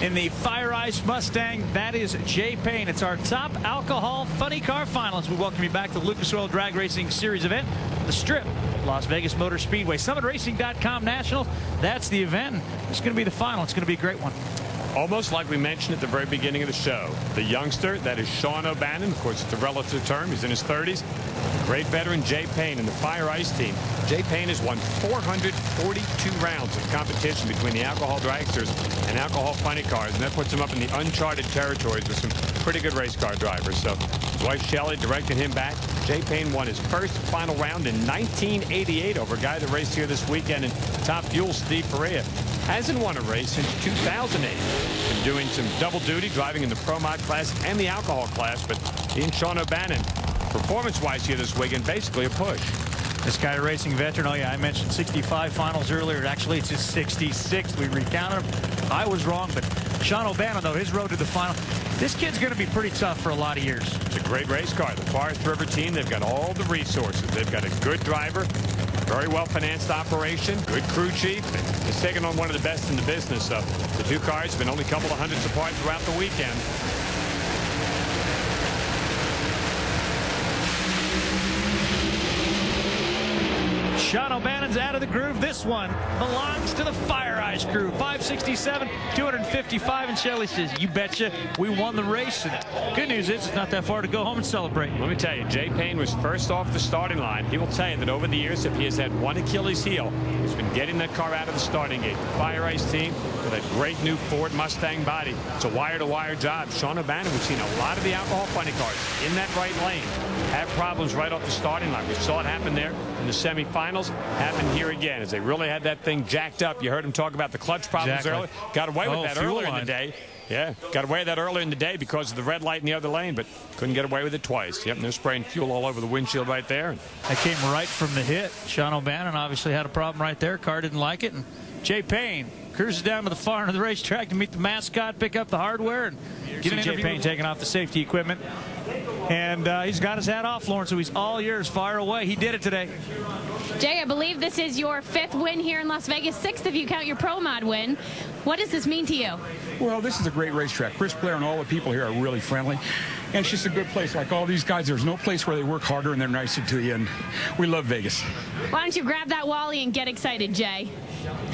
in the FireIce Mustang. That is Jay Payne. It's our top alcohol funny car finalist. We welcome you back to the Lucas Oil Drag Racing Series event, the Strip, Las Vegas Motor Speedway. SummitRacing.com Nationals. That's the event. It's going to be the final. It's going to be a great one. Almost like we mentioned at the very beginning of the show, the youngster, that is Sean O'Bannon. Of course, it's a relative term. He's in his 30s. Great veteran Jay Payne in the FireIce team. Jay Payne has won 442 rounds of competition between the alcohol dragsters and alcohol funny cars, and that puts him up in the uncharted territories with some pretty good race car drivers. So his wife Shelley directed him back. Jay Payne won his first final round in 1988 over a guy that raced here this weekend in Top Fuel, Steve Faria. Hasn't won a race since 2008. Been doing some double duty, driving in the Pro Mod class and the alcohol class, but he and Sean O'Bannon, performance-wise here this weekend, basically a push. This guy, a racing veteran. Oh, yeah, I mentioned 65 finals earlier. Actually, it's his 66th. We recounted him. I was wrong, but Sean O'Bannon, though, his road to the final. This kid's going to be pretty tough for a lot of years. It's a great race car. The Forest River team, they've got all the resources. They've got a good driver, very well-financed operation, good crew chief, and it's taken on one of the best in the business. So the two cars have been only a couple of hundreds apart throughout the weekend. Sean O'Bannon's out of the groove. This one belongs to the FireIce crew. 567, 255, and Shelley says, you betcha, we won the race. And good news is it's not that far to go home and celebrate. Let me tell you, Jay Payne was first off the starting line. He will tell you that over the years, if he has had one Achilles heel, he's been getting that car out of the starting gate. The FireIce team with that great new Ford Mustang body. It's a wire-to-wire job. Sean O'Bannon, we've seen a lot of the alcohol funny cars in that right lane have problems right off the starting line. We saw it happen there in the semifinals. Happened here again as they really had that thing jacked up. You heard him talk about the clutch problems earlier. Got away with that earlier in the day. Yeah, got away with that earlier in the day because of the red light in the other lane, but couldn't get away with it twice. Yep, and they're spraying fuel all over the windshield right there. That came right from the hit. Sean O'Bannon obviously had a problem right there. Car didn't like it, and Jay Payne cruises down to the far end of the racetrack to meet the mascot, pick up the hardware, and get an interview. Jay Payne taking off the safety equipment. And he's got his hat off, Lawrence, so he's all yours. Fire away. He did it today. Jay, I believe this is your 5th win here in Las Vegas, 6th if you count your Pro Mod win. What does this mean to you? Well, this is a great racetrack. Chris Blair and all the people here are really friendly. And it's just a good place. Like all these guys, there's no place where they work harder and they're nicer to you. And we love Vegas. Why don't you grab that Wally and get excited, Jay?